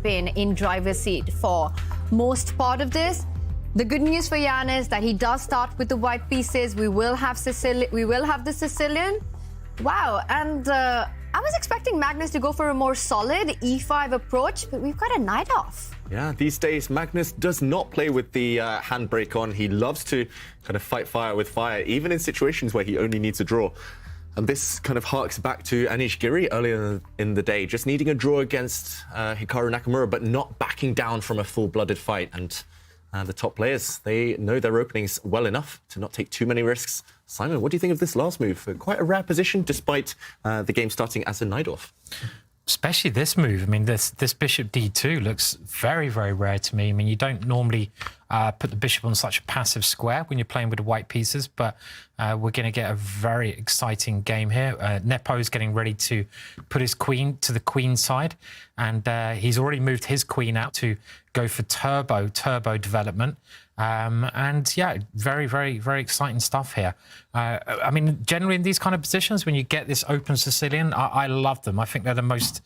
been in driver's seat for most part of this. The good news for Jan is that he does start with the white pieces. We will have the Sicilian. Wow, and I was expecting Magnus to go for a more solid e5 approach, but we've got a knight off. Yeah, these days Magnus does not play with the handbrake on. He loves to kind of fight fire with fire, even in situations where he only needs a draw. And this kind of harks back to Anish Giri earlier in the day, just needing a draw against Hikaru Nakamura, but not backing down from a full-blooded fight. And the top players, they know their openings well enough to not take too many risks. Simon, what do you think of this last move? Quite a rare position, despite the game starting as a knight off. Especially this move. I mean, this bishop d2 looks very, very rare to me. I mean, you don't normally put the bishop on such a passive square when you're playing with the white pieces, but we're going to get a very exciting game here. Nepo's getting ready to put his queen to the queen side, and he's already moved his queen out to go for turbo development. And yeah, very, very, very exciting stuff here. I mean, generally in these kind of positions, when you get this open Sicilian, I love them. I think they're the most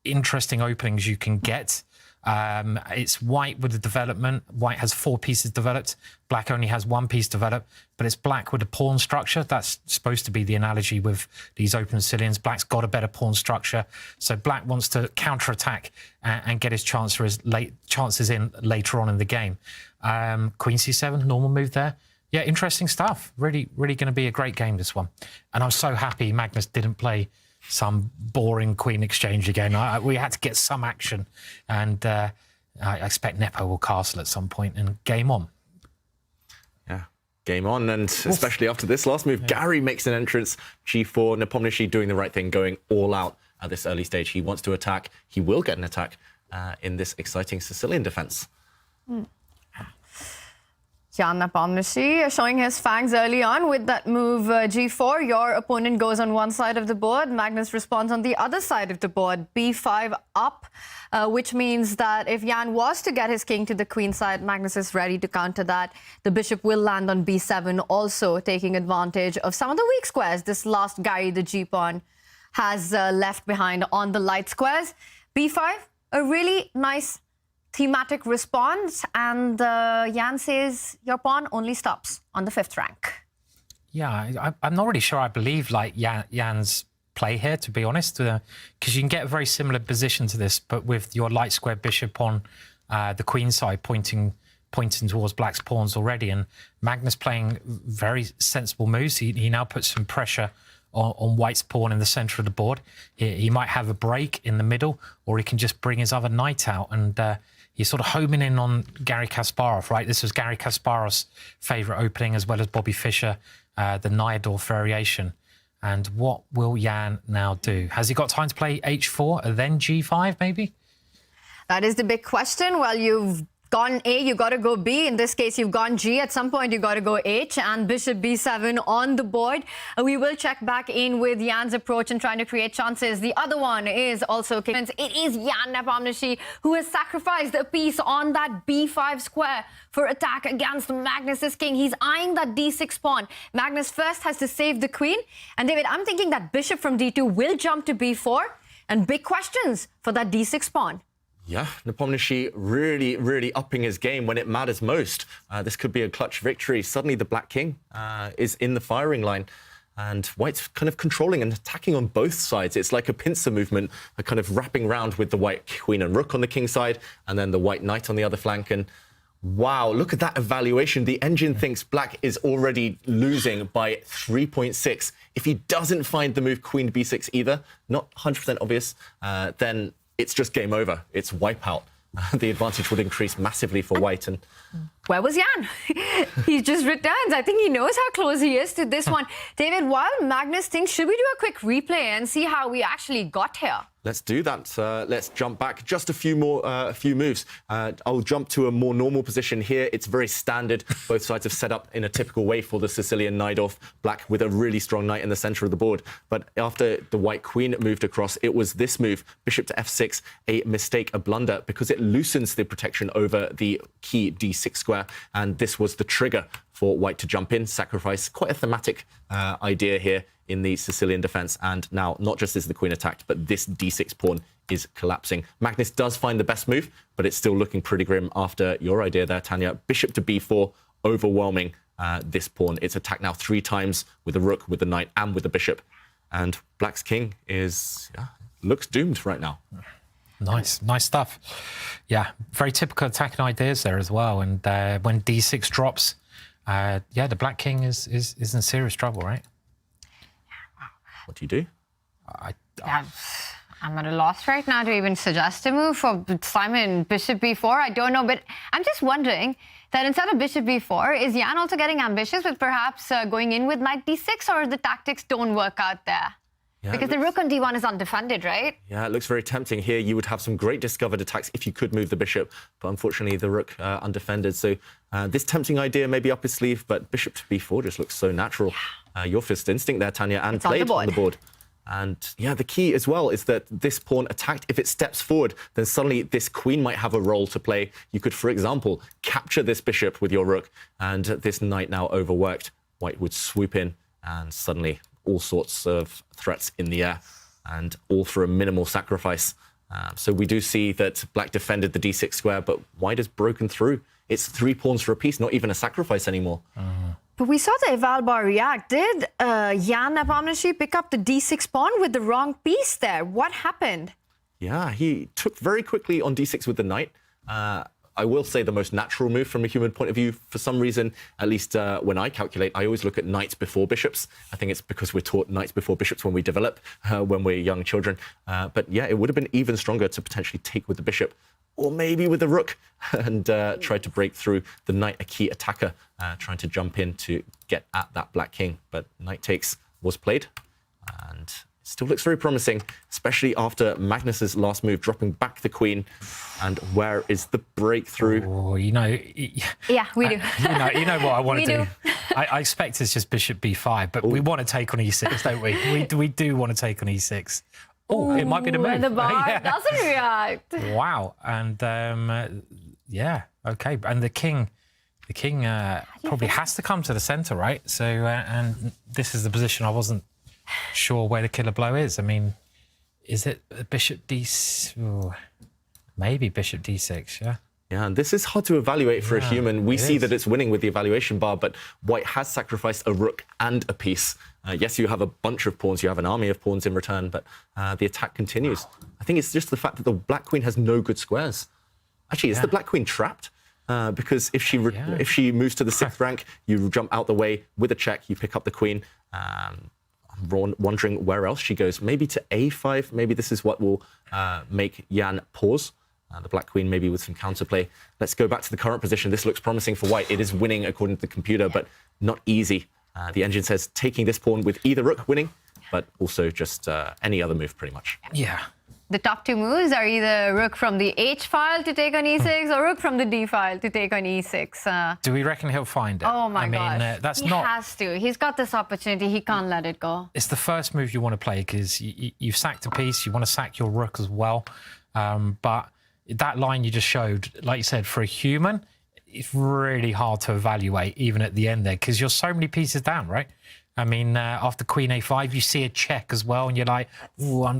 interesting openings you can get. It's white with the development. White has 4 pieces developed. Black only has 1 piece developed, but it's black with a pawn structure. That's supposed to be the analogy with these open Sicilians. Black's got a better pawn structure, so black wants to counterattack and get his chances in later on in the game. Queen c7, normal move there. Yeah, interesting stuff. Really, really going to be a great game, this one. And I'm so happy Magnus didn't play some boring queen exchange again. We had to get some action, and I expect Nepo will castle at some point and game on. Yeah, game on, and especially after this last move, Gary makes an entrance, g4, Nepomniachtchi doing the right thing, going all out at this early stage. He wants to attack. He will get an attack in this exciting Sicilian defense. Jan Nepomniachtchi showing his fangs early on with that move g4. Your opponent goes on one side of the board. Magnus responds on the other side of the board. b5 up, which means that if Jan was to get his king to the queen side, Magnus is ready to counter that. The bishop will land on b7, also taking advantage of some of the weak squares this last Gary, the g-pawn, has left behind on the light squares. b5, a really nice thematic response, and Jan says your pawn only stops on the 5th rank. Yeah, I'm not really sure I believe like Jan's play here, to be honest, because you can get a very similar position to this, but with your light square bishop on the queen side pointing towards black's pawns already, and Magnus playing very sensible moves. He now puts some pressure on white's pawn in the center of the board. He might have a break in the middle, or he can just bring his other knight out, and he's sort of homing in on Garry Kasparov, right? This was Garry Kasparov's favourite opening, as well as Bobby Fischer, the Nyadorf variation. And what will Jan now do? Has he got time to play h4 and then g5, maybe? That is the big question. Well, you've gone A, you got to go B. In this case, you've gone G. At some point, you got to go H, and bishop B7 on the board. We will check back in with Jan's approach and trying to create chances. The other one is also it is Jan Nepomniachtchi who has sacrificed a piece on that B5 square for attack against Magnus's king. He's eyeing that D6 pawn. Magnus first has to save the queen. And David, I'm thinking that bishop from D2 will jump to B4, and big questions for that D6 pawn. Yeah, Nepomniachtchi really, really upping his game when it matters most. This could be a clutch victory. Suddenly the black king is in the firing line, and white's kind of controlling and attacking on both sides. It's like a pincer movement, a kind of wrapping round with the white queen and rook on the king side, and then the white knight on the other flank. And wow, look at that evaluation. The engine thinks black is already losing by 3.6. If he doesn't find the move queen b6 either, not 100% obvious, then it's just game over. It's wipeout. The advantage would increase massively for white. And where was Jan? He just returns. I think he knows how close he is to this one. David, while Magnus thinks, should we do a quick replay and see how we actually got here? Let's do that. Let's jump back just a few moves. I'll jump to a more normal position here. It's very standard. Both sides have set up in a typical way for the Sicilian Najdorf. Black with a really strong knight in the center of the board. But after the white queen moved across, it was this move, bishop to f6, a mistake, a blunder, because it loosens the protection over the key d6 square. And this was the trigger for white to jump in, sacrifice. Quite a thematic idea here in the Sicilian defense. And now, not just is the queen attacked, but this d6 pawn is collapsing. Magnus does find the best move, but it's still looking pretty grim after your idea there, Tanya. Bishop to b4, overwhelming this pawn. It's attacked now 3 times with the rook, with the knight, and with the bishop. And Black's king looks doomed right now. Nice stuff. Yeah, very typical attacking ideas there as well. And when d6 drops, the Black king is in serious trouble, right? What do you do? I'm at a loss right now to even suggest a move for Simon. Bishop b4, I don't know, but I'm just wondering that instead of bishop b4, is Jan also getting ambitious with perhaps going in with knight d6, or the tactics don't work out there? Yeah, because the rook on d1 is undefended, right? Yeah, it looks very tempting here. You would have some great discovered attacks if you could move the bishop, but unfortunately the rook undefended. So this tempting idea may be up his sleeve, but bishop to b4 just looks so natural. Your first instinct there, Tanya, and played on the board. And yeah, the key as well is that this pawn attacked, if it steps forward, then suddenly this queen might have a role to play. You could, for example, capture this bishop with your rook, and this knight now overworked. White would swoop in, and suddenly all sorts of threats in the air, and all for a minimal sacrifice. So we do see that Black defended the d6 square, but White has broken through. It's 3 pawns for a piece, not even a sacrifice anymore. But we saw the eval bar react. Did Jan Nepomniachtchi pick up the d6 pawn with the wrong piece there? What happened? Yeah, he took very quickly on d6 with the knight. I will say the most natural move from a human point of view. For some reason, at least when I calculate, I always look at knights before bishops. I think it's because we're taught knights before bishops when we develop, when we're young children. But yeah, it would have been even stronger to potentially take with the bishop, or maybe with the rook, and try to break through. The knight, a key attacker, trying to jump in to get at that Black king. But knight takes was played, and it still looks very promising, especially after Magnus's last move, dropping back the queen. And where is the breakthrough? Oh, yeah, we do. You know what I want to do. I expect it's just bishop b5, but we want to take on e6, don't we? We do want to take on e6. Oh, it might be the move. And the bar doesn't react. Wow. And yeah, okay. And the king probably has to come to the center, right? So, and this is the position I wasn't sure where the killer blow is. I mean, is it bishop d6? Maybe bishop d6, yeah. Yeah, and this is hard to evaluate for a human. We see that it's winning with the evaluation bar, but White has sacrificed a rook and a piece. Yes, you have a bunch of pawns, you have an army of pawns in return, but the attack continues. I think it's just the fact that the Black queen has no good squares. Actually, is the Black queen trapped? Because if she moves to the 6th rank, you jump out the way with a check, you pick up the queen. I'm wondering where else she goes. Maybe to a5. Maybe this is what will make Jan pause. The Black queen maybe with some counterplay. Let's go back to the current position. This looks promising for White. It is winning according to the computer, but not easy. The engine says taking this pawn with either rook winning, but also just any other move pretty much. Yeah. The top 2 moves are either rook from the H file to take on e6 or rook from the D file to take on e6. Do we reckon he'll find it? Oh my gosh. That's he has to. He's got this opportunity. He can't let it go. It's the first move you want to play because you've sacked a piece. You want to sack your rook as well. But that line you just showed, like you said, for a human, it's really hard to evaluate even at the end there because you're so many pieces down, right? I mean, after queen a5, you see a check as well, and you're like, ooh, I'm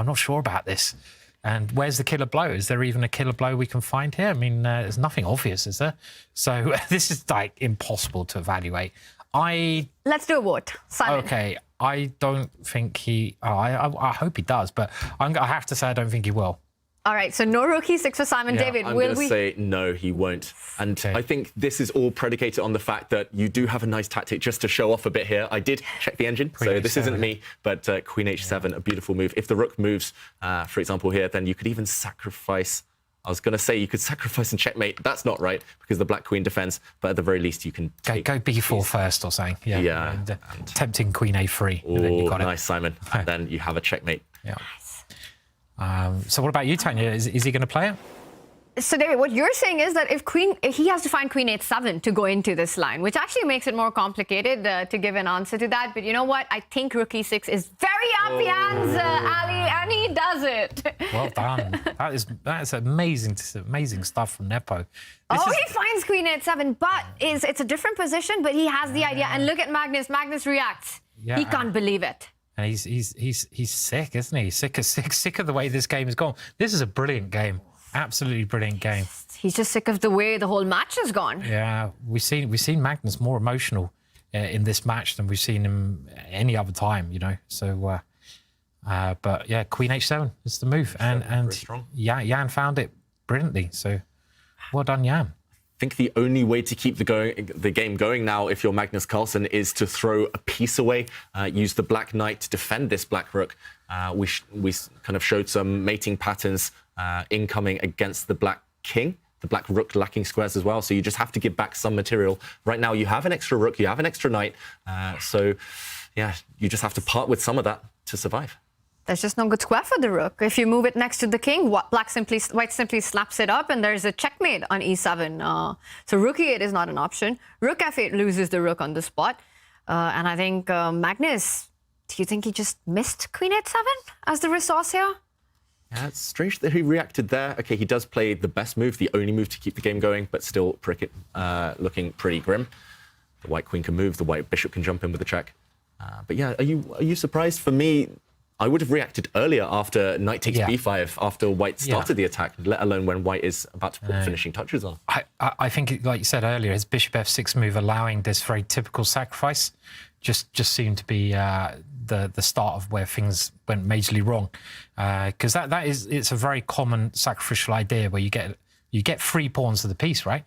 not sure about this. And where's the killer blow? Is there even a killer blow we can find here? I mean, there's nothing obvious, is there? So this is like impossible to evaluate. Let's do a vote, Simon. Okay, I don't think he. Oh, I hope he does, but I have to say I don't think he will. All right, so no rook e6 for Simon. Yeah, David, I'm going to say no, he won't. And I think this is all predicated on the fact that you do have a nice tactic just to show off a bit here. I did check the engine, so this isn't me, but queen h7, a beautiful move. If the rook moves, for example, here, then you could even sacrifice. I was going to say you could sacrifice and checkmate. That's not right because the Black queen defends, but at the very least you can go b4 first or something. Yeah. And, tempting queen a3. Oh, and then you got nice, Simon. And then you have a checkmate. Yeah. So what about you, Tanya? Is he going to play it? So, David, what you're saying is that if he has to find queen h7 to go into this line, which actually makes it more complicated to give an answer to that. But you know what? I think rook e6 is very happy hands, Ali, and he does it. Well done. That is amazing stuff from Nepo. He finds queen h7, but it's a different position, but he has the idea. And look at Magnus. Magnus reacts. Yeah. He can't believe it. And he's sick, isn't he? Sick of the way this game has gone. This is a brilliant game. Absolutely brilliant game. He's just sick of the way the whole match has gone. Yeah, we've seen Magnus more emotional in this match than we've seen him any other time, you know. So, but yeah, Queen H7 is the move, and strong. Yeah, Jan found it brilliantly. So, well done, Jan. I think the only way to keep the game going now, if you're Magnus Carlsen, is to throw a piece away, use the black knight to defend this black rook. We kind of showed some mating patterns incoming against the black king, the black rook lacking squares as well. So you just have to give back some material. Right now, you have an extra rook, you have an extra knight. So yeah, you just have to part with some of that to survive. There's just no good square for the rook. If you move it next to the king, white simply slaps it up, and there's a checkmate on e7. So rook e8 is not an option. Rook f8 loses the rook on the spot. And I think Magnus, do you think he just missed queen h7 as the resource here? Yeah, it's strange that he reacted there. Okay, he does play the best move, the only move to keep the game going, but still Prickett looking pretty grim. The white queen can move, the white bishop can jump in with a check. But yeah, are you surprised? For me, I would have reacted earlier after knight takes b5, after white started the attack, let alone when white is about to put finishing touches on. I think, like you said earlier, his bishop f6 move allowing this very typical sacrifice just seemed to be the start of where things went majorly wrong. Because it's a very common sacrificial idea where you get 3 pawns to the piece, right?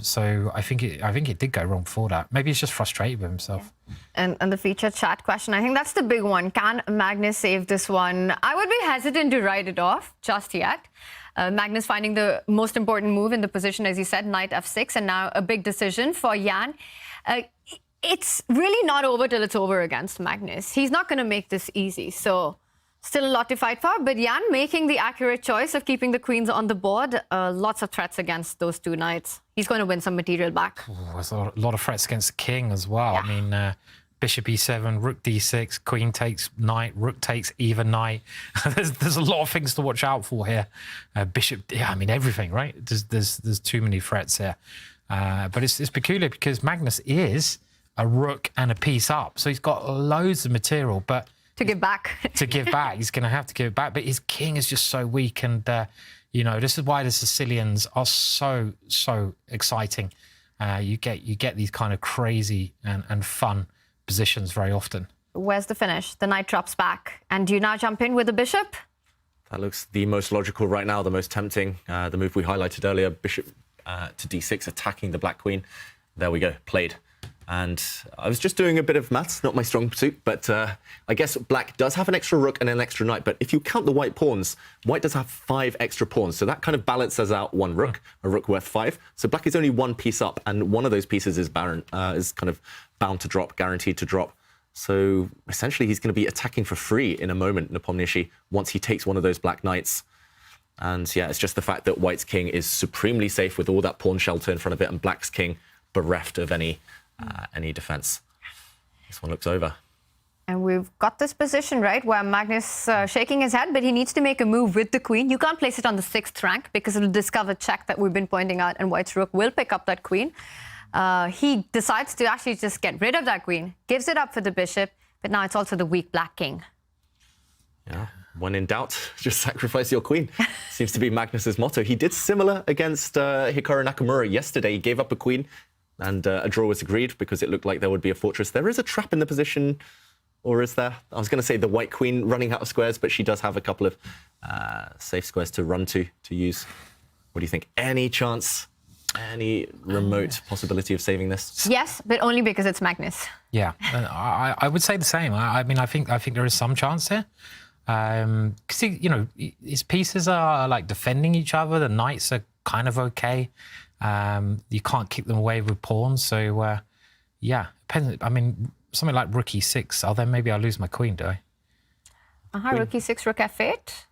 So I think it did go wrong before that. Maybe he's just frustrated with himself. And the feature chat question, I think that's the big one. Can Magnus save this one? I would be hesitant to write it off just yet. Magnus finding the most important move in the position, as you said, knight f6, and now a big decision for Jan. It's really not over till it's over against Magnus. He's not going to make this easy, so still a lot to fight for. But Jan making the accurate choice of keeping the queens on the board. Lots of threats against those 2 knights. He's going to win some material back. There's a lot of threats against the king as well. Yeah. I mean, bishop e7, rook d6, queen takes knight, rook takes even knight. there's a lot of things to watch out for here. Bishop, yeah, I mean everything, right? There's too many threats here. But it's peculiar because Magnus is a rook and a piece up, so he's got loads of material, but to give back. He's going to have to give it back. But his king is just so weak. And, you know, this is why the Sicilians are so exciting. You get these kind of crazy and fun positions very often. Where's the finish? The knight drops back. And do you now jump in with the bishop? That looks the most logical right now, the most tempting. The move we highlighted earlier, bishop to d6, attacking the black queen. There we go, played. And I was just doing a bit of maths, not my strong suit, but I guess black does have an extra rook and an extra knight. But if you count the white pawns, white does have 5 extra pawns. So that kind of balances out 1 rook, a rook worth 5. So black is only 1 piece up, and one of those pieces is barren, is kind of bound to drop, guaranteed to drop. So essentially, he's going to be attacking for free in a moment, Nepomniachtchi, once he takes one of those black knights. And yeah, it's just the fact that white's king is supremely safe with all that pawn shelter in front of it, and black's king bereft of any defense. This one looks over. And we've got this position, right, where Magnus shaking his head, but he needs to make a move with the queen. You can't place it on the 6th rank because it'll discover check that we've been pointing out, and white's rook will pick up that queen. He decides to actually just get rid of that queen, gives it up for the bishop, but now it's also the weak black king. Yeah, when in doubt, just sacrifice your queen. Seems to be Magnus's motto. He did similar against Hikaru Nakamura yesterday. He gave up a queen, and a draw was agreed because it looked like there would be a fortress. There is a trap in the position, or is there? I was going to say the white queen running out of squares, but she does have a couple of safe squares to run to use. What do you think? Any chance, any remote possibility of saving this? Yes, but only because it's Magnus. Yeah, I would say the same. I mean, I think there is some chance here. Because, you know, his pieces are like defending each other. The knights are kind of okay. You can't keep them away with pawns, so yeah. I mean, something like rook e6. Oh, then maybe I lose my queen, do I? Rook e6, rook f8.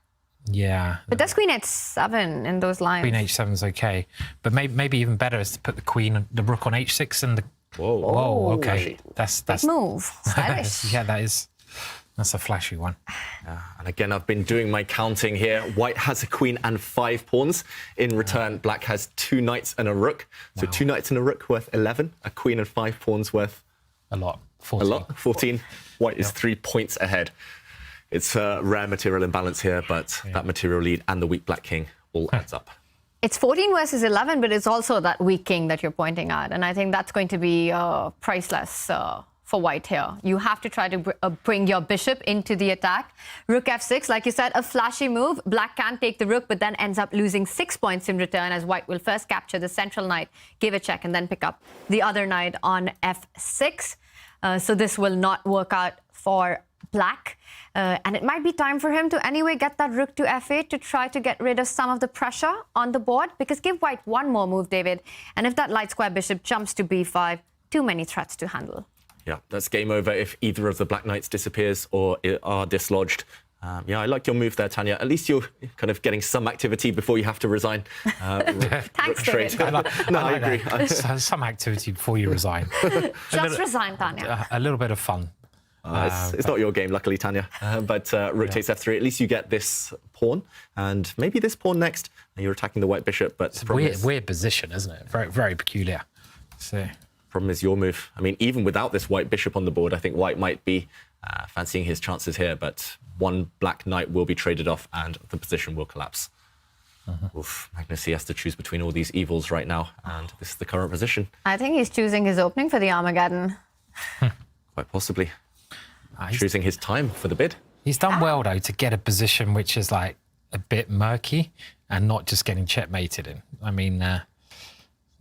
Yeah. But that's queen h7 in those lines. Queen h7 is okay, but maybe even better is to put the rook on h6 and the. Whoa. Okay, that's big move. Stylish. Yeah, that's a flashy one. And again, I've been doing my counting here. White has a queen and 5 pawns. In return, black has 2 knights and a rook. So 2 knights and a rook worth 11. A queen and 5 pawns worth... a lot. 14. A lot. 14. White is 3 points ahead. It's a rare material imbalance here, but that material lead and the weak black king all adds up. It's 14 versus 11, but it's also that weak king that you're pointing at. And I think that's going to be priceless for white here. You have to try to bring your bishop into the attack. Rook f6, like you said, a flashy move. Black can take the rook, but then ends up losing 6 points in return, as white will first capture the central knight, give a check, and then pick up the other knight on f6. So this will not work out for black. And it might be time for him to anyway get that rook to f8 to try to get rid of some of the pressure on the board, because give white one more move, David. And if that light square bishop jumps to b5, too many threats to handle. Yeah, that's game over if either of the black knights disappears or are dislodged. Yeah, I like your move there, Tanya. At least you're kind of getting some activity before you have to resign. Thanks, David. I agree. Some activity before you resign. Just resign, Tanya. A little bit of fun. It's not your game, luckily, Tanya. But rook takes f3. At least you get this pawn, and maybe this pawn next. And you're attacking the white bishop, but It's a weird position, isn't it? Very, very peculiar. So. Problem is your move. I mean, even without this white bishop on the board, I think white might be fancying his chances here, but one black knight will be traded off and the position will collapse. Oof, Magnus, he has to choose between all these evils right now, and this is the current position. I think he's choosing his opening for the Armageddon. Quite possibly. Choosing his time for the bid. He's done well, though, to get a position which is like a bit murky and not just getting checkmated in. I mean,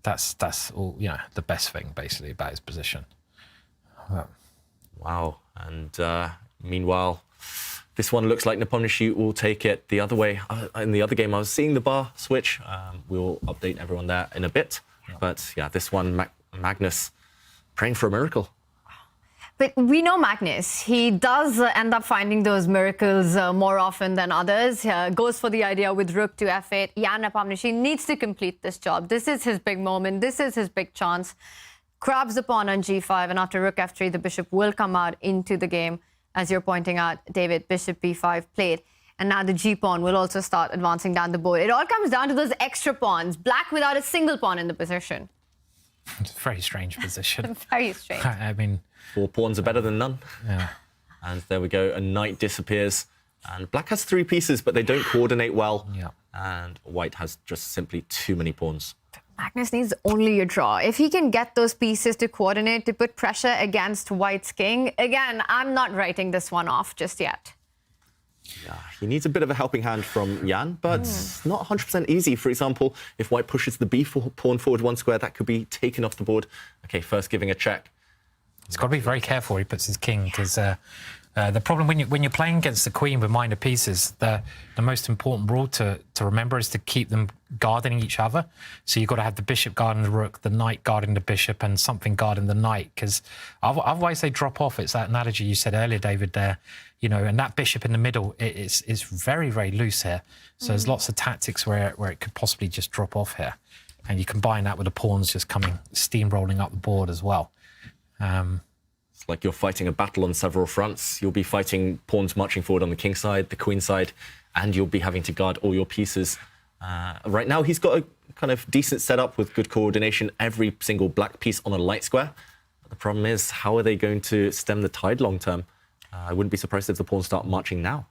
that's all, you know, the best thing, basically, about his position. Wow. And meanwhile, this one looks like Nepomniachtchi will take it the other way. In the other game, I was seeing the bar switch. We'll update everyone there in a bit. But yeah, this one, Magnus praying for a miracle. But we know Magnus. He does end up finding those miracles more often than others. Goes for the idea with rook to f8. Jan Nepomniachtchi needs to complete this job. This is his big moment. This is his big chance. Grabs the pawn on g5, and after rook f3, the bishop will come out into the game. As you're pointing out, David, bishop b5 played. And now the g-pawn will also start advancing down the board. It all comes down to those extra pawns. Black without a single pawn in the position. It's a very strange position. Very strange. I mean, 4 pawns are better than none. Yeah. And there we go. A knight disappears. And black has 3 pieces, but they don't coordinate well. Yeah. And white has just simply too many pawns. Magnus needs only a draw. If he can get those pieces to coordinate, to put pressure against white's king, again, I'm not writing this one off just yet. Yeah, he needs a bit of a helping hand from Jan, but not 100% easy. For example, if white pushes the b4 pawn forward 1 square, that could be taken off the board. Okay, first giving a check. he's got to be very careful where he puts his king, because the problem when you're playing against the queen with minor pieces, the most important rule to remember is to keep them guarding each other. So you've got to have the bishop guarding the rook, the knight guarding the bishop, and something guarding the knight, because otherwise they drop off. It's that analogy you said earlier, David, there, you know, and that bishop in the middle is very, very loose here. So there's lots of tactics where it could possibly just drop off here. And you combine that with the pawns just coming steamrolling up the board as well. It's like you're fighting a battle on several fronts. You'll be fighting pawns marching forward on the king side, the queen side, and you'll be having to guard all your pieces. Right now, he's got a kind of decent setup with good coordination. Every single black piece on a light square. But the problem is, how are they going to stem the tide long term? I wouldn't be surprised if the pawns start marching now.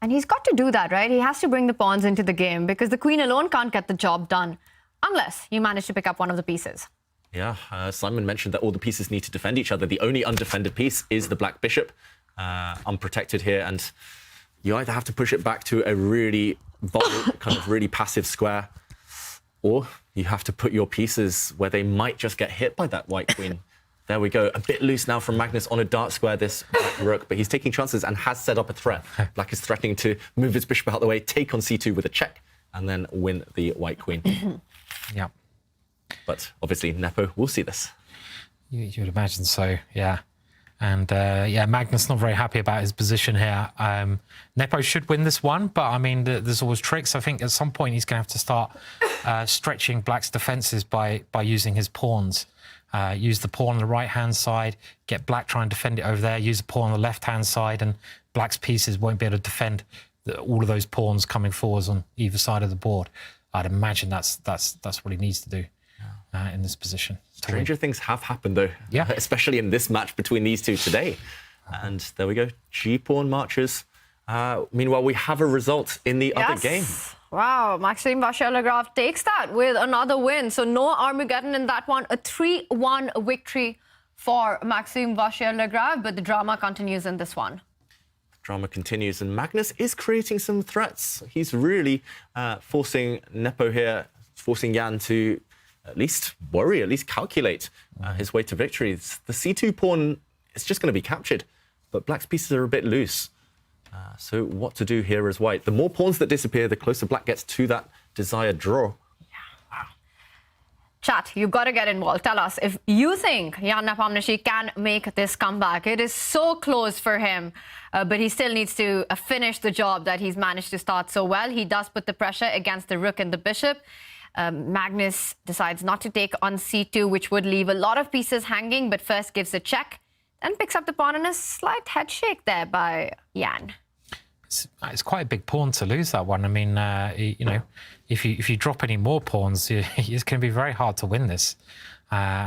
And he's got to do that, right? He has to bring the pawns into the game, because the queen alone can't get the job done unless you manage to pick up one of the pieces. Yeah, Simon mentioned that all the pieces need to defend each other. The only undefended piece is the black bishop, unprotected here, and you either have to push it back to a really kind of really passive square, or you have to put your pieces where they might just get hit by that white queen. There we go. A bit loose now from Magnus on a dark square, this black rook, but he's taking chances and has set up a threat. Black is threatening to move his bishop out of the way, take on c2 with a check, and then win the white queen. Yeah. But obviously, Nepo will see this. You would imagine so, yeah. And yeah, Magnus not very happy about his position here. Nepo should win this one, but I mean, there's always tricks. I think at some point he's going to have to start stretching Black's defences by using his pawns. Use the pawn on the right-hand side, get Black trying to defend it over there, use the pawn on the left-hand side, and Black's pieces won't be able to defend all of those pawns coming forwards on either side of the board. I'd imagine that's what he needs to do. in this position. Stranger things have happened, though. Yeah. Especially in this match between these two today. And there we go. G-pawn marches. Meanwhile, we have a result in the other game. Wow, Maxime Vachier-Lagrave takes that with another win. So no Armageddon in that one. A 3-1 victory for Maxime Vachier-Lagrave, but the drama continues in this one. Drama continues, and Magnus is creating some threats. He's really forcing Nepo here, forcing Jan to at least worry, at least calculate his way to victory. The C2 pawn is just going to be captured, but Black's pieces are a bit loose. So what to do here as White? The more pawns that disappear, the closer Black gets to that desired draw. Chat, you've got to get involved. Tell us if you think Jan Nepomniachtchi can make this comeback. It is so close for him, but he still needs to finish the job that he's managed to start so well. He does put the pressure against the rook and the bishop. Magnus decides not to take on c2, which would leave a lot of pieces hanging, but first gives a check, then picks up the pawn, and a slight head shake there by Jan. It's quite a big pawn to lose that one. I mean, you know, if you drop any more pawns, it's going to be very hard to win this.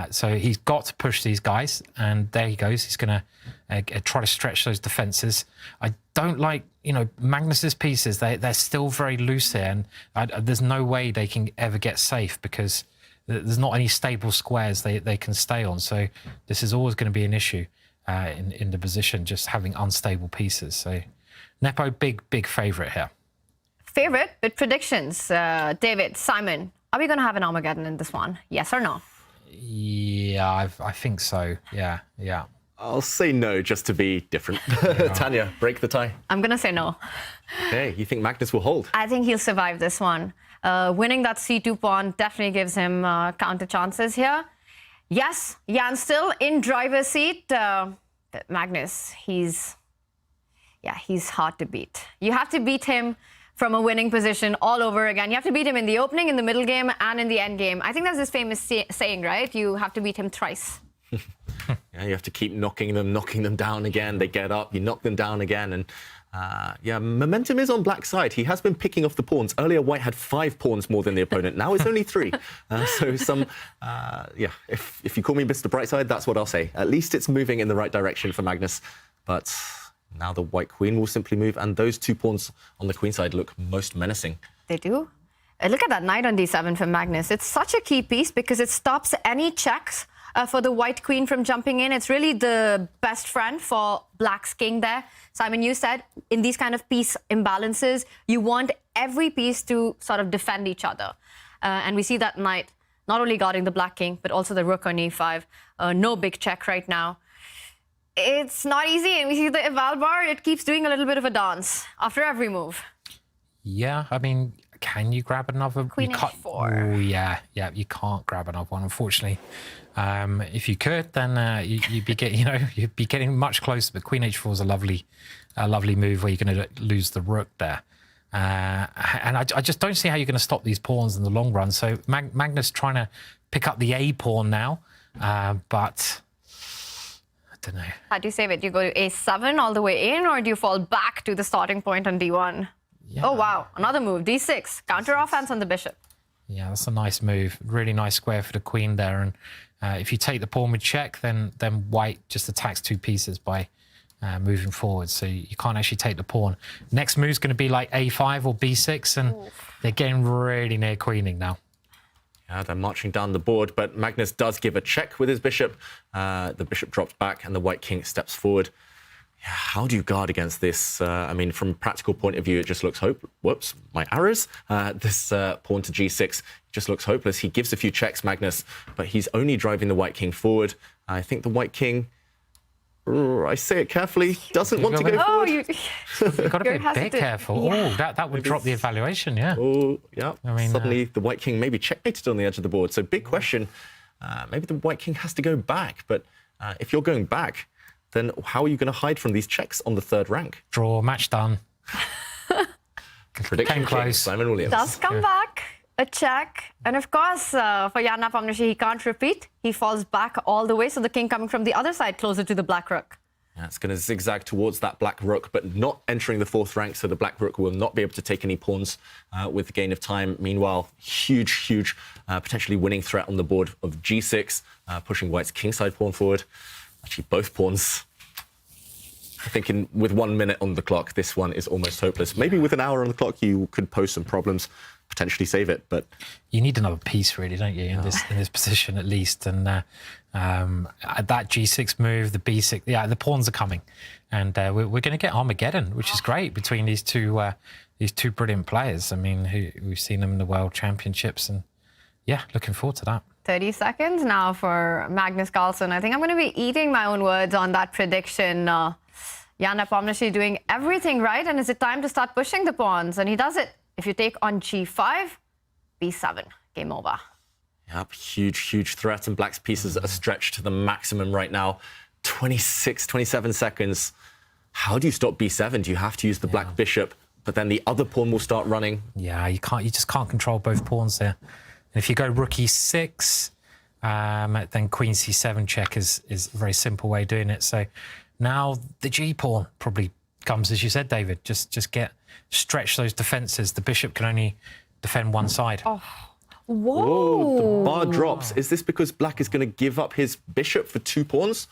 So he's got to push these guys, and there he goes. He's going to try to stretch those defences. I don't like, you know, Magnus's pieces. They're still very loose here, and there's no way they can ever get safe because there's not any stable squares they can stay on. So this is always going to be an issue in the position, just having unstable pieces. So Nepo, big favourite here. Favourite, but predictions. David, Simon, are we going to have an Armageddon in this one? Yes or no? Yeah, I think so. Yeah. I'll say no just to be different. Tanya, break the tie. I'm going to say no. Okay, you think Magnus will hold? I think he'll survive this one. Winning that c2 pawn definitely gives him counter chances here. Yes, Jan's still in driver's seat. Magnus, he's hard to beat. You have to beat him from a winning position all over again. You have to beat him in the opening, in the middle game, and in the end game. I think that's his famous saying, right? You have to beat him thrice. Yeah, you have to keep knocking them down again. They get up, you knock them down again. And yeah, momentum is on Black's side. He has been picking off the pawns. Earlier, White had 5 pawns more than the opponent. Now it's only 3. So yeah, if you call me Mr. Brightside, that's what I'll say. At least it's moving in the right direction for Magnus. But now the white queen will simply move, and those 2 pawns on the queen side look most menacing. They do. Look at that knight on d7 for Magnus. It's such a key piece because it stops any checks for the white queen from jumping in. It's really the best friend for Black's king there. Simon, you said in these kind of piece imbalances, you want every piece to sort of defend each other. And we see that knight not only guarding the black king, but also the rook on e5. No big check right now. It's not easy, and we see the eval bar, it keeps doing a little bit of a dance after every move. Yeah, I mean, can you grab another? Queen h4. Oh, yeah, you can't grab another one, unfortunately. If you could, then you'd be getting much closer. But Queen h4 is a lovely move where you're going to lose the rook there. And I just don't see how you're going to stop these pawns in the long run. So Magnus trying to pick up the A pawn now, but I don't know. How do you save it? Do you go to a7 all the way in, or do you fall back to the starting point on d1? Yeah. Oh, wow. Another move. d6. Counter offense on the bishop. Yeah, that's a nice move. Really nice square for the queen there. And if you take the pawn with check, then white just attacks 2 pieces by moving forward. So you can't actually take the pawn. Next move is going to be like a5 or b6, and they're getting really near queening now. Yeah, they're marching down the board, but Magnus does give a check with his bishop. The bishop drops back, and the white king steps forward. Yeah, how do you guard against this? I mean, from a practical point of view, it just looks Whoops, my arrows. This pawn to g6 just looks hopeless. He gives a few checks, Magnus, but he's only driving the white king forward. I think the white king, I say it carefully, doesn't want to go forward. You've got to be a bit careful. Yeah. Oh, that would drop the evaluation, yeah. Oh, yeah. I mean, suddenly the white king maybe checkmated on the edge of the board. So big question, maybe the white king has to go back. But if you're going back, then how are you going to hide from these checks on the 3rd rank? Draw, match done. Prediction close. Simon Williams. Does come back, a check. And of course, for Jan Nepomniachtchi, he can't repeat. He falls back all the way. So the king coming from the other side, closer to the black rook. Yeah, it's going to zigzag towards that black rook, but not entering the 4th rank, so the black rook will not be able to take any pawns with the gain of time. Meanwhile, huge, potentially winning threat on the board of g6, pushing white's kingside pawn forward. Actually, both pawns. I think with 1 minute on the clock, this one is almost hopeless. Maybe with an hour on the clock, you could pose some problems, potentially save it, but... You need another piece, really, don't you, in this position at least? And that g6 move, the b6, the pawns are coming. And we're going to get Armageddon, which is great, between these two brilliant players. I mean, we've seen them in the World Championships, and yeah, looking forward to that. 30 seconds now for Magnus Carlsen. I think I'm going to be eating my own words on that prediction. Jan Nepomniachtchi doing everything right, and is it time to start pushing the pawns? And he does it. If you take on g5, b7, game over. Yep, huge threat, and black's pieces are stretched to the maximum right now. 26, 27 seconds. How do you stop b7? Do you have to use the black bishop, but then the other pawn will start running? Yeah, you just can't control both pawns there. And if you go rook e6, then queen c7 check is a very simple way of doing it. So now the g pawn probably comes, as you said, David. Just stretch those defenses. The bishop can only defend one side. Oh, whoa! Whoa, the bar drops. Is this because black is going to give up his bishop for 2 pawns?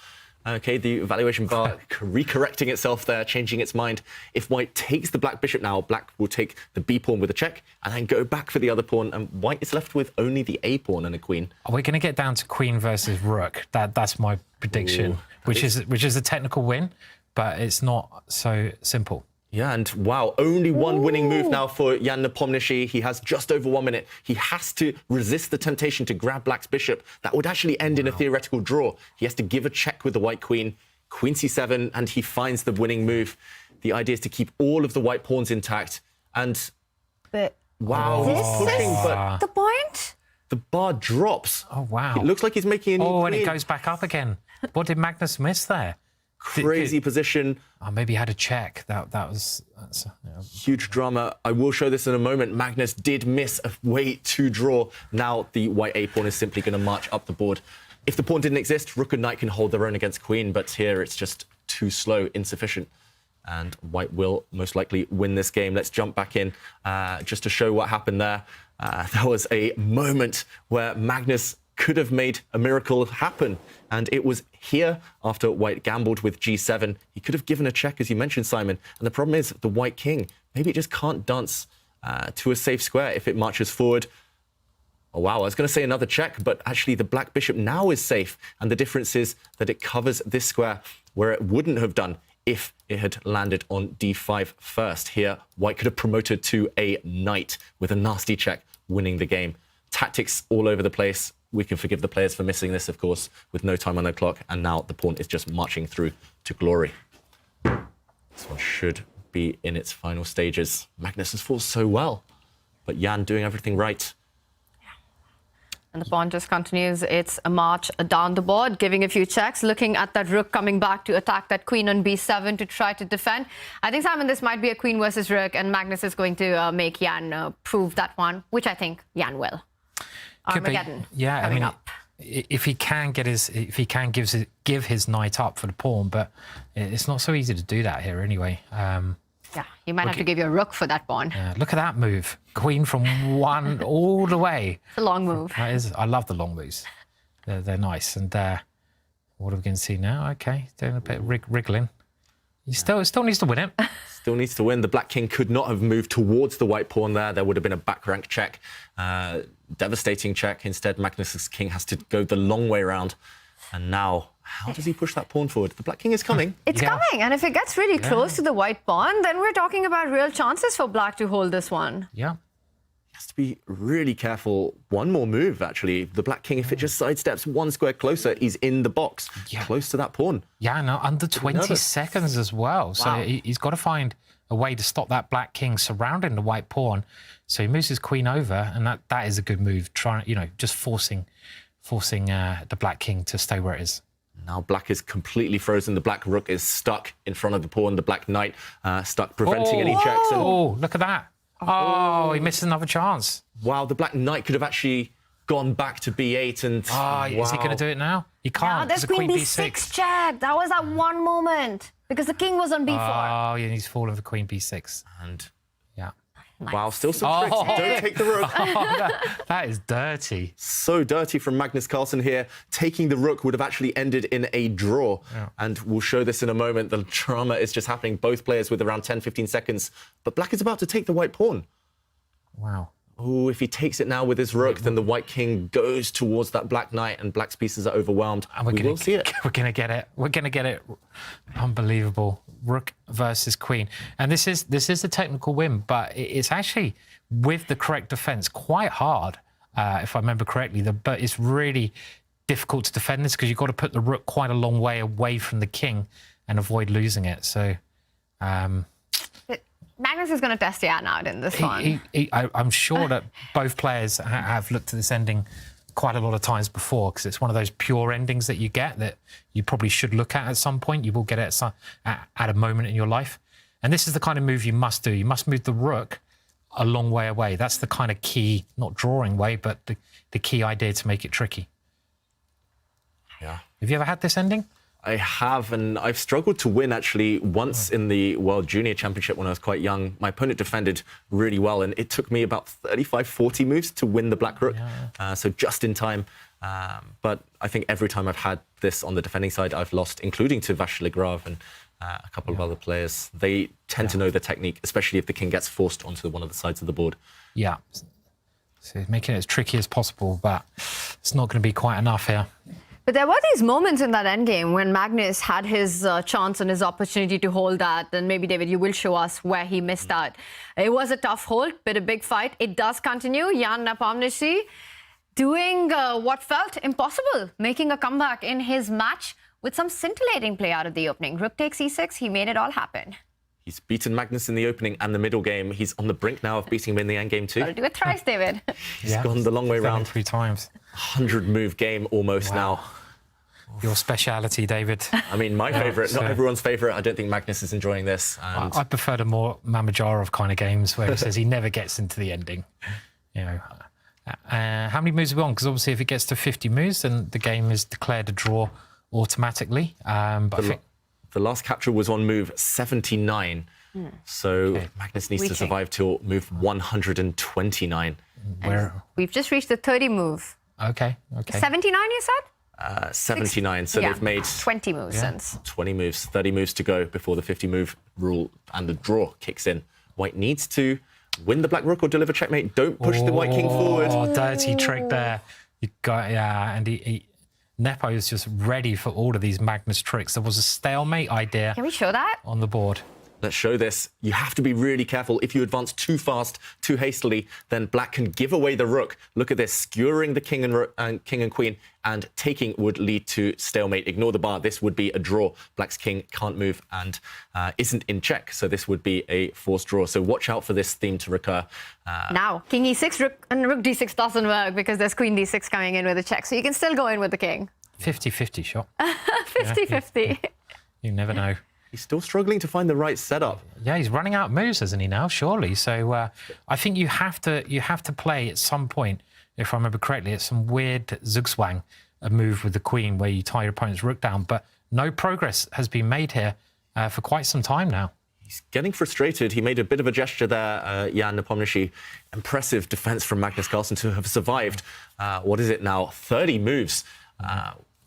Okay, the evaluation bar recorrecting itself there, changing its mind. If white takes the black bishop now, black will take the b pawn with a check and then go back for the other pawn, and white is left with only the a pawn and a queen. We're going to get down to queen versus rook. That's my prediction, which is a technical win, but it's not so simple. Yeah, and wow, only one winning move now for Jan Nepomniachtchi. He has just over 1 minute. He has to resist the temptation to grab black's bishop. That would actually end in a theoretical draw. He has to give a check with the white queen, queen c7, and he finds the winning move. The idea is to keep all of the white pawns intact. And But wow, this he's pushing, is but the point? the bar drops. Oh, wow. It looks like he's making a new Oh, queen. and it goes back up again. What did Magnus miss there? Crazy position. Oh, maybe he had a check. That's Huge drama. I will show this in a moment. Magnus did miss a way to draw. Now the white a pawn is simply going to march up the board. If the pawn didn't exist, rook and knight can hold their own against queen, but here it's just too slow, insufficient. And white will most likely win this game. Let's jump back in just to show what happened there. There was a moment where Magnus could have made a miracle happen. And it was here, after white gambled with g7. He could have given a check, as you mentioned, Simon. And the problem is the white king, maybe it just can't dance to a safe square if it marches forward. Oh, wow, I was going to say another check, but actually the black bishop now is safe. And the difference is that it covers this square where it wouldn't have done if it had landed on d5 first. Here, white could have promoted to a knight with a nasty check, winning the game. Tactics all over the place. We can forgive the players for missing this, of course, with no time on the clock. And now the pawn is just marching through to glory. This one should be in its final stages. Magnus has fought so well, but Jan doing everything right. And the pawn just continues its march down the board, giving a few checks, looking at that rook coming back to attack that queen on b7 to try to defend. I think, Simon, this might be a queen versus rook, and Magnus is going to make Jan prove that one, which I think Jan will. Armageddon. Yeah, coming I mean, up. if he can give his knight up for the pawn, but it's not so easy to do that here anyway. Yeah, you might have to give your rook for that pawn. Look at that move, queen from 1 all the way. It's a long move. That is, I love the long moves. They're nice. And what are we going to see now? Okay, doing a bit of wriggling. He still needs to win it. Still needs to win. The black king could not have moved towards the white pawn there. There would have been a back rank check. Devastating check. Instead, Magnus's king has to go the long way around. And now, how does he push that pawn forward? The black king is coming. It's coming, and if it gets really close to the white pawn, then we're talking about real chances for black to hold this one. Yeah. He has to be really careful. One more move, actually. The black king, if it just sidesteps 1 square closer, he's in the box, close to that pawn. Yeah, no, under 20 seconds as well. So he's got to find a way to stop that black king surrounding the white pawn. So he moves his queen over, and that is a good move. Just forcing the black king to stay where it is. Now black is completely frozen. The black rook is stuck in front of the pawn. The black knight stuck, preventing any checks. And oh, look at that. Oh, he missed another chance. wow, the black knight could have actually gone back to b8. And is he going to do it now? He can't. Now there's because queen of b6 check. That was that one moment because the king was on b4. Oh, yeah, he's fallen for queen b6. And Yeah. wow, still some tricks. Don't take the rook. That is dirty. So dirty from Magnus Carlsen here. Taking the rook would have actually ended in a draw. And we'll show this in a moment. The drama is just happening. Both players with around 10, 15 seconds. But black is about to take the white pawn. Wow. Oh, if he takes it now with his rook, then the white king goes towards that black knight and black's pieces are overwhelmed. And we will see it. We're going to get it. We're going to get it. Unbelievable. Rook versus queen. And this is the technical win, but it's actually, with the correct defense, quite hard, if I remember correctly. But it's really difficult to defend this because you've got to put the rook quite a long way away from the king and avoid losing it. So... Magnus is going to test Jan out in this one. I'm sure that both players have looked at this ending quite a lot of times before because it's one of those pure endings that you get that you probably should look at some point. You will get it at a moment in your life. And this is the kind of move you must do. You must move the rook a long way away. That's the kind of key, not drawing way, but the key idea to make it tricky. Yeah. Have you ever had this ending? I have, and I've struggled to win actually once in the World Junior Championship when I was quite young. My opponent defended really well, and it took me about 35, 40 moves to win the black rook, so just in time. But I think every time I've had this on the defending side, I've lost, including to Vash-Legrave and a couple of other players. They tend to know the technique, especially if the king gets forced onto one of the sides of the board. Yeah. So making it as tricky as possible, but it's not going to be quite enough here. But there were these moments in that endgame when Magnus had his chance and his opportunity to hold that. And maybe, David, you will show us where he missed out. It was a tough hold, but a big fight. It does continue. Jan Nepomniachtchi doing what felt impossible, making a comeback in his match with some scintillating play out of the opening. Rook takes e6. He made it all happen. He's beaten Magnus in the opening and the middle game. He's on the brink now of beating him in the endgame too. Gotta do it thrice, David. He's gone the long way round. 3 times. 100-move game almost now. Your speciality, David. I mean, my favourite, not everyone's favourite. I don't think Magnus is enjoying this. And I prefer the more Mamajarov kind of games where he says he never gets into the ending. You know, how many moves are we on? Because obviously, if it gets to 50 moves, then the game is declared a draw automatically. But I think the last capture was on move 79. So Magnus needs to survive till move 129. We've just reached the 30 move. Okay. 79, you said? 79, so they've made 20 moves since. 20 moves, 30 moves to go before the 50-move rule and the draw kicks in. White needs to win the black rook or deliver checkmate. Don't push the white king forward. Oh, dirty trick there. You got, and Nepo is just ready for all of these Magnus tricks. There was a stalemate idea. Can we show that? On the board. Let's show this. You have to be really careful. If you advance too fast, too hastily, then black can give away the rook. Look at this, skewering the king and queen, and taking would lead to stalemate. Ignore the bar. This would be a draw. Black's king can't move and isn't in check, so this would be a forced draw. So watch out for this theme to recur. Now, king e6, rook d6 doesn't work because there's queen d6 coming in with a check, so you can still go in with the king. 50-50 shot. 50-50. You never know. He's still struggling to find the right setup. Yeah, he's running out of moves, isn't he now? Surely. So I think you have to play at some point, if I remember correctly, it's some weird zugzwang, a move with the queen where you tie your opponent's rook down. But no progress has been made here for quite some time now. He's getting frustrated. He made a bit of a gesture there, Jan Nepomniachtchi. Impressive defense from Magnus Carlsen to have survived, what is it now, 30 moves.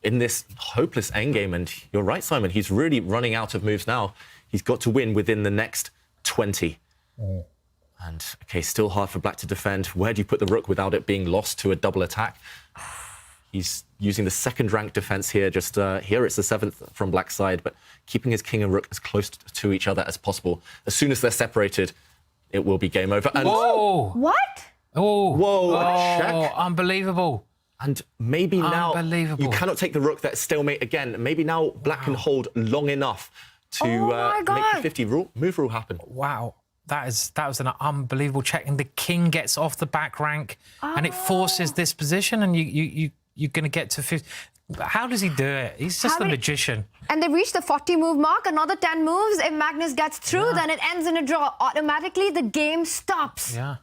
In this hopeless endgame. And you're right, Simon, he's really running out of moves now. He's got to win within the next 20. And, OK, still hard for black to defend. Where do you put the rook without it being lost to a double attack? He's using the second-rank defense here. Just here it's the 7th from black's side, but keeping his king and rook as close to each other as possible. As soon as they're separated, it will be game over. And Whoa! What? Oh! Whoa, check. Unbelievable. And maybe now Unbelievable. you cannot take the rook. That's stalemate again. Maybe now black can hold long enough to make the 50 move rule happen. Wow. That was an unbelievable check. And the king gets off the back rank and it forces this position and you're going to get to 50. How does he do it? He's just a magician. And they've reached the 40 move mark. Another 10 moves. If Magnus gets through, then it ends in a draw. Automatically, the game stops. Yeah.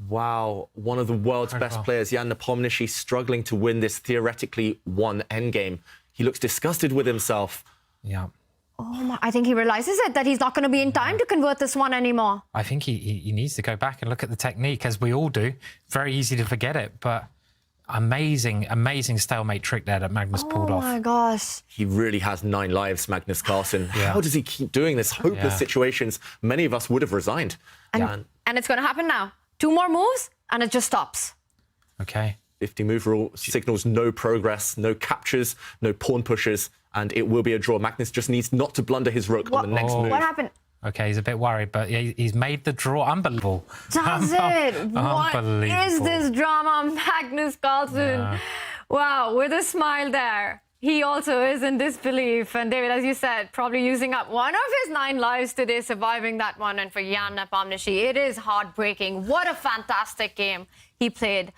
Wow, one of the world's best players, Jan Nepomniachtchi, struggling to win this theoretically won endgame. He looks disgusted with himself. Yeah. Oh my, I think he realizes it, that he's not going to be in time to convert this one anymore. I think he needs to go back and look at the technique, as we all do. Very easy to forget it, but amazing stalemate trick there that Magnus pulled off. Oh my gosh. He really has 9 lives, Magnus Carlsen. Yeah. How does he keep doing this? Hopeless situations. Many of us would have resigned. And it's going to happen now. 2 more moves, and it just stops. Okay. 50 move rule signals no progress, no captures, no pawn pushes, and it will be a draw. Magnus just needs not to blunder his rook on the next move. What happened? Okay, he's a bit worried, but yeah, he's made the draw. Unbelievable. Does it? What is this drama, Magnus Carlsen? Yeah. Wow, with a smile there. He also is in disbelief. And David, as you said, probably using up one of his 9 lives today, surviving that one. And for Jan Nepomniachtchi, it is heartbreaking. What a fantastic game he played.